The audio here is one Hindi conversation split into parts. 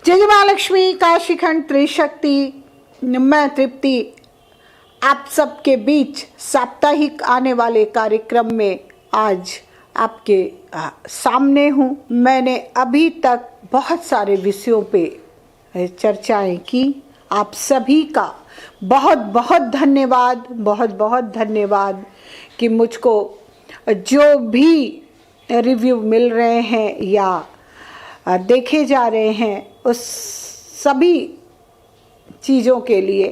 जय महालक्ष्मी काशीखंड त्रिशक्ति। मैं तृप्ति आप सबके बीच साप्ताहिक आने वाले कार्यक्रम में आज आपके सामने हूँ। मैंने अभी तक बहुत सारे विषयों पे चर्चाएं की। आप सभी का बहुत बहुत धन्यवाद कि मुझको जो भी रिव्यू मिल रहे हैं या देखे जा रहे हैं उस सभी चीज़ों के लिए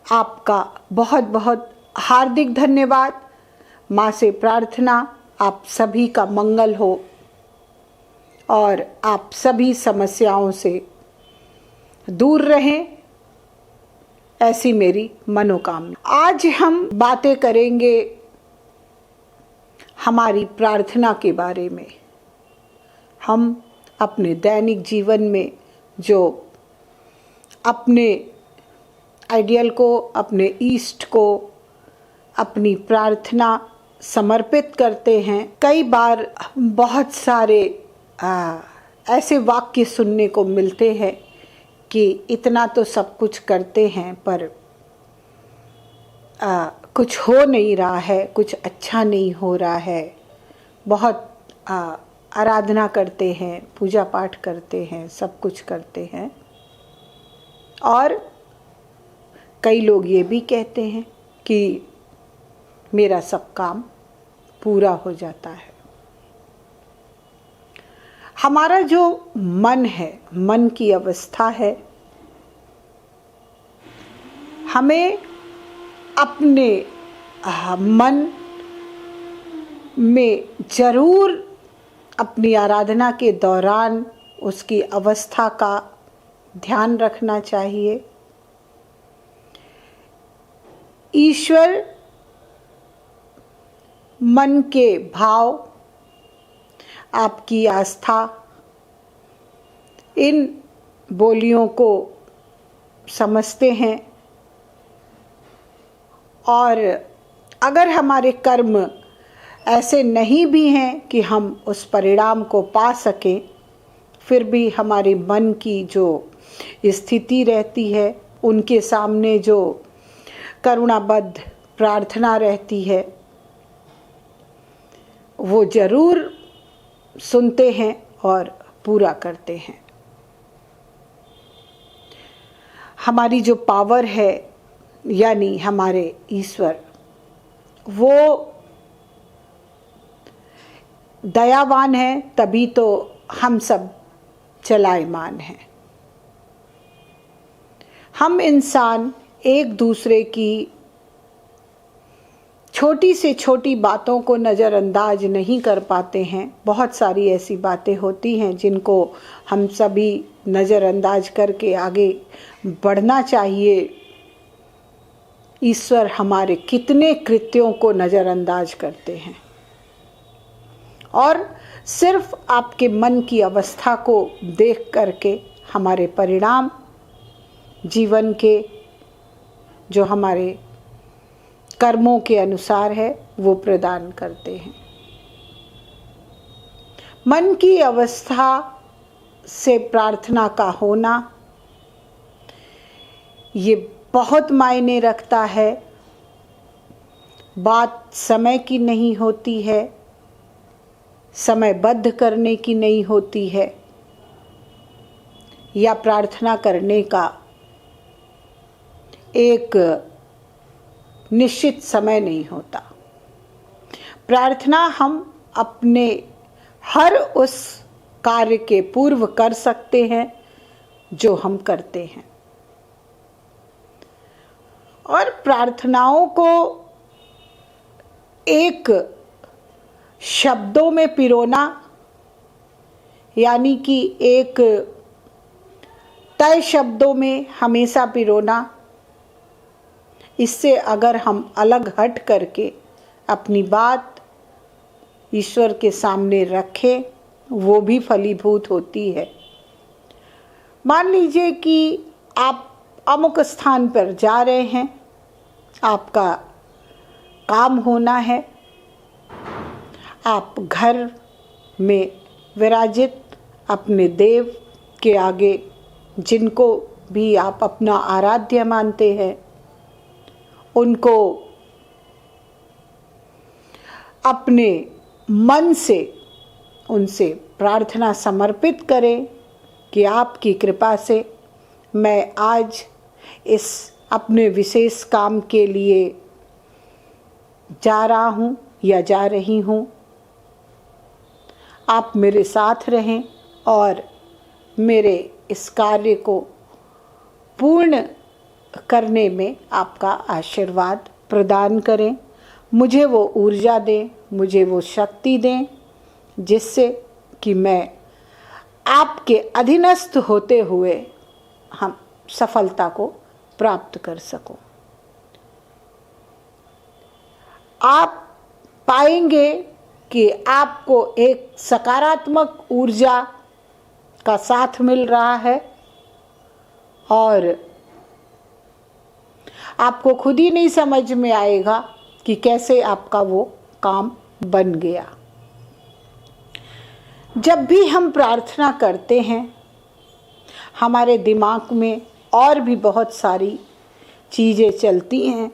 आपका बहुत बहुत हार्दिक धन्यवाद। माँ से प्रार्थना आप सभी का मंगल हो और आप सभी समस्याओं से दूर रहें, ऐसी मेरी मनोकामना। आज हम बातें करेंगे हमारी प्रार्थना के बारे में। हम अपने दैनिक जीवन में जो अपने आइडियल को, अपने ईष्ट को अपनी प्रार्थना समर्पित करते हैं। कई बार बहुत सारे ऐसे वाक्य सुनने को मिलते हैं कि इतना तो सब कुछ करते हैं पर कुछ हो नहीं रहा है, कुछ अच्छा नहीं हो रहा है। बहुत आराधना करते हैं, पूजा पाठ करते हैं, सब कुछ करते हैं और कई लोग ये भी कहते हैं कि मेरा सब काम पूरा हो जाता है। हमारा जो मन है, मन की अवस्था है, हमें अपने मन में जरूर अपनी आराधना के दौरान उसकी अवस्था का ध्यान रखना चाहिए। ईश्वर मन के भाव, आपकी आस्था, इन बोलियों को समझते हैं और अगर हमारे कर्म ऐसे नहीं भी हैं कि हम उस परिणाम को पा सकें, फिर भी हमारे मन की जो स्थिति रहती है, उनके सामने जो करुणाबद्ध प्रार्थना रहती है, वो जरूर सुनते हैं और पूरा करते हैं। हमारी जो पावर है यानी हमारे ईश्वर, वो दयावान है, तभी तो हम सब चलायमान हैं। हम इंसान एक दूसरे की छोटी से छोटी बातों को नज़रअंदाज नहीं कर पाते हैं। बहुत सारी ऐसी बातें होती हैं जिनको हम सभी नज़रअंदाज करके आगे बढ़ना चाहिए। ईश्वर हमारे कितने कृत्यों को नज़रअंदाज करते हैं और सिर्फ आपके मन की अवस्था को देख करके हमारे परिणाम जीवन के जो हमारे कर्मों के अनुसार है वो प्रदान करते हैं। मन की अवस्था से प्रार्थना का होना ये बहुत मायने रखता है। बात समय की नहीं होती है, समयबद्ध करने की नहीं होती है या प्रार्थना करने का एक निश्चित समय नहीं होता। प्रार्थना हम अपने हर उस कार्य के पूर्व कर सकते हैं जो हम करते हैं और प्रार्थनाओं को एक शब्दों में पिरोना यानी कि एक तय शब्दों में हमेशा पिरोना, इससे अगर हम अलग हट करके अपनी बात ईश्वर के सामने रखें, वो भी फलीभूत होती है। मान लीजिए कि आप अमुक स्थान पर जा रहे हैं, आपका काम होना है, आप घर में विराजित अपने देव के आगे जिनको भी आप अपना आराध्य मानते हैं, उनको अपने मन से उनसे प्रार्थना समर्पित करें कि आपकी कृपा से मैं आज इस अपने विशेष काम के लिए जा रहा हूँ या जा रही हूँ। आप मेरे साथ रहें और मेरे इस कार्य को पूर्ण करने में आपका आशीर्वाद प्रदान करें। मुझे वो ऊर्जा दें, मुझे वो शक्ति दें, जिससे कि मैं आपके अधीनस्थ होते हुए हम सफलता को प्राप्त कर सकूं। आप पाएंगे कि आपको एक सकारात्मक ऊर्जा का साथ मिल रहा है और आपको खुद ही नहीं समझ में आएगा कि कैसे आपका वो काम बन गया। जब भी हम प्रार्थना करते हैं, हमारे दिमाग में और भी बहुत सारी चीज़ें चलती हैं।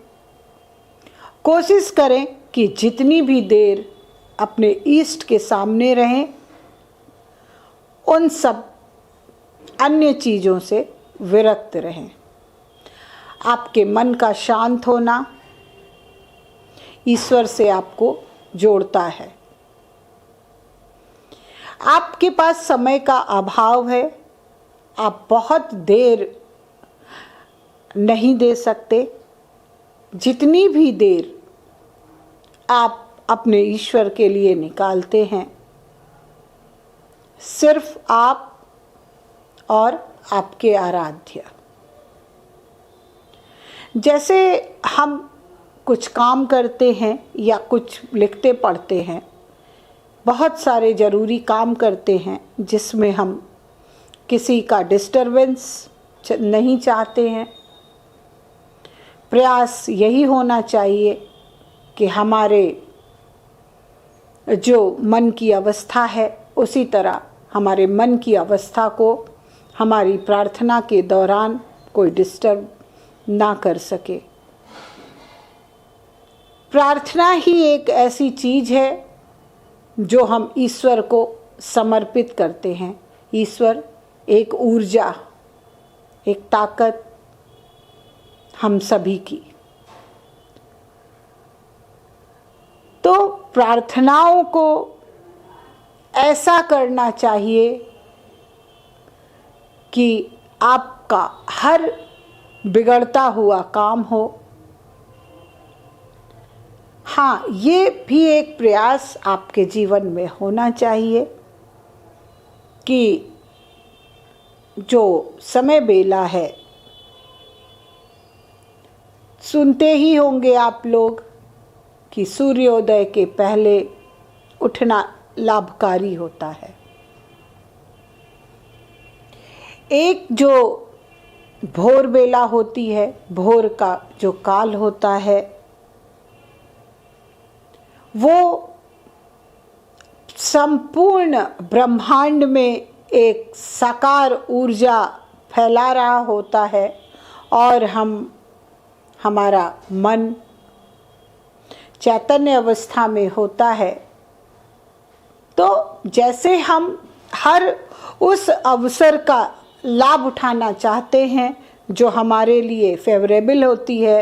कोशिश करें कि जितनी भी देर अपने इष्ट के सामने रहें, उन सब अन्य चीज़ों से विरक्त रहें। आपके मन का शांत होना ईश्वर से आपको जोड़ता है। आपके पास समय का अभाव है, आप बहुत देर नहीं दे सकते। जितनी भी देर आप अपने ईश्वर के लिए निकालते हैं, सिर्फ आप और आपके आराध्य। जैसे हम कुछ काम करते हैं या कुछ लिखते पढ़ते हैं, बहुत सारे ज़रूरी काम करते हैं जिसमें हम किसी का डिस्टरबेंस नहीं चाहते हैं। प्रयास यही होना चाहिए कि हमारे जो मन की अवस्था है, उसी तरह हमारे मन की अवस्था को हमारी प्रार्थना के दौरान कोई डिस्टर्ब ना कर सके। प्रार्थना ही एक ऐसी चीज़ है जो हम ईश्वर को समर्पित करते हैं। ईश्वर एक ऊर्जा, एक ताकत हम सभी की। तो प्रार्थनाओं को ऐसा करना चाहिए कि आपका हर बिगड़ता हुआ काम हो। हाँ, ये भी एक प्रयास आपके जीवन में होना चाहिए कि जो समय बेला है, सुनते ही होंगे आप लोग कि सूर्योदय के पहले उठना लाभकारी होता है। एक जो भोर बेला होती है, भोर का जो काल होता है, वो संपूर्ण ब्रह्मांड में एक साकार ऊर्जा फैला रहा होता है और हमारा मन चैतन्य अवस्था में होता है। तो जैसे हम हर उस अवसर का लाभ उठाना चाहते हैं जो हमारे लिए फेवरेबल होती है,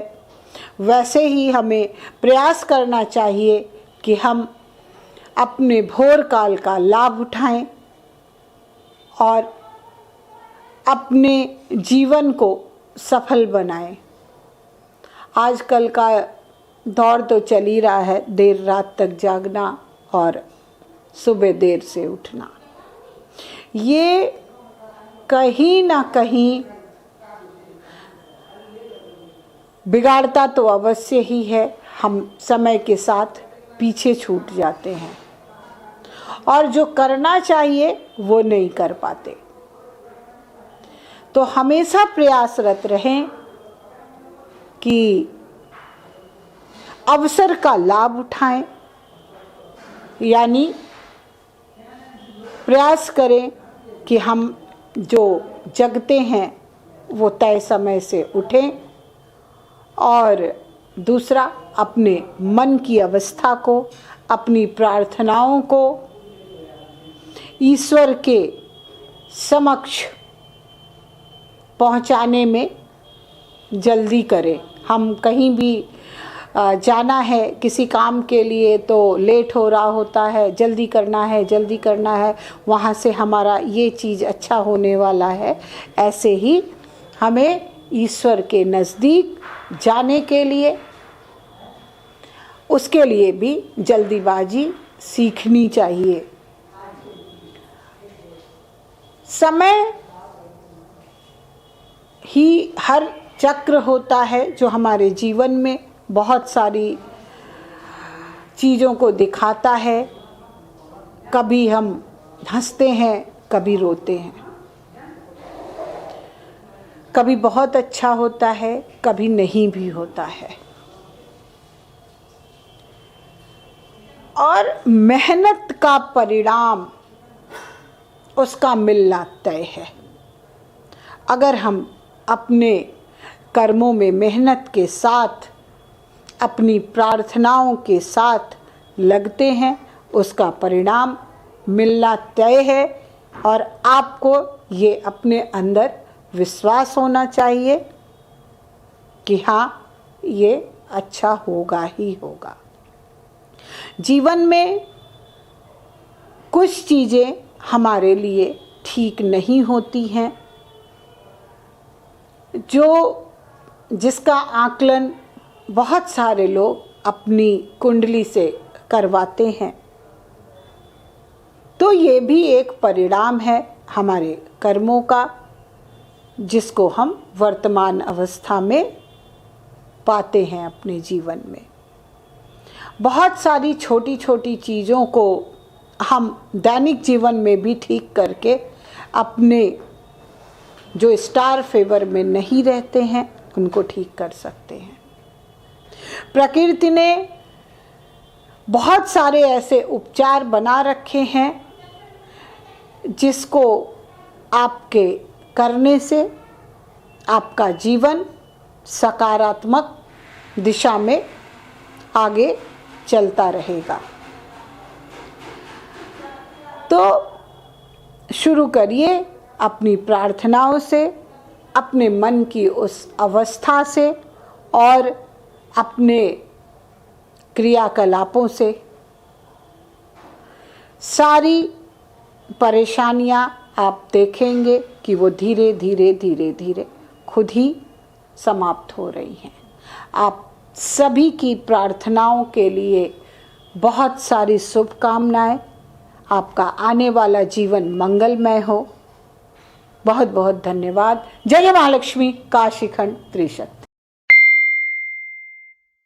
वैसे ही हमें प्रयास करना चाहिए कि हम अपने भोर काल का लाभ उठाएं और अपने जीवन को सफल बनाएं। आजकल का दौर तो चल ही रहा है, देर रात तक जागना और सुबह देर से उठना। ये कहीं ना कहीं बिगाड़ता तो अवश्य ही है। हम समय के साथ पीछे छूट जाते हैं और जो करना चाहिए वो नहीं कर पाते। तो हमेशा प्रयासरत रहें कि अवसर का लाभ उठाएं, यानी प्रयास करें कि हम जो जगते हैं वो तय समय से उठें, और दूसरा अपने मन की अवस्था को, अपनी प्रार्थनाओं को ईश्वर के समक्ष पहुंचाने में जल्दी करें। हम कहीं भी जाना है किसी काम के लिए तो लेट हो रहा होता है, जल्दी करना है, वहाँ से हमारा ये चीज़ अच्छा होने वाला है। ऐसे ही हमें ईश्वर के नज़दीक जाने के लिए, उसके लिए भी जल्दीबाजी सीखनी चाहिए। समय ही हर चक्र होता है जो हमारे जीवन में बहुत सारी चीज़ों को दिखाता है। कभी हम हंसते हैं, कभी रोते हैं, कभी बहुत अच्छा होता है, कभी नहीं भी होता है। और मेहनत का परिणाम उसका मिलना तय है। अगर हम अपने कर्मों में मेहनत के साथ, अपनी प्रार्थनाओं के साथ लगते हैं, उसका परिणाम मिलना तय है। और आपको ये अपने अंदर विश्वास होना चाहिए कि हाँ, ये अच्छा होगा ही होगा। जीवन में कुछ चीज़ें हमारे लिए ठीक नहीं होती हैं, जिसका आकलन बहुत सारे लोग अपनी कुंडली से करवाते हैं। तो ये भी एक परिणाम है हमारे कर्मों का, जिसको हम वर्तमान अवस्था में पाते हैं अपने जीवन में। बहुत सारी छोटी छोटी चीज़ों को हम दैनिक जीवन में भी ठीक करके अपने जो स्टार फेवर में नहीं रहते हैं उनको ठीक कर सकते हैं। प्रकृति ने बहुत सारे ऐसे उपचार बना रखे हैं जिसको आपके करने से आपका जीवन सकारात्मक दिशा में आगे चलता रहेगा। तो शुरू करिए अपनी प्रार्थनाओं से, अपने मन की उस अवस्था से और अपने क्रियाकलापों से। सारी परेशानियां आप देखेंगे कि वो धीरे धीरे खुद ही समाप्त हो रही हैं। आप सभी की प्रार्थनाओं के लिए बहुत सारी शुभकामनाएं। आपका आने वाला जीवन मंगलमय हो। बहुत बहुत धन्यवाद। जय महालक्ष्मी, काशीखंड त्रिशत।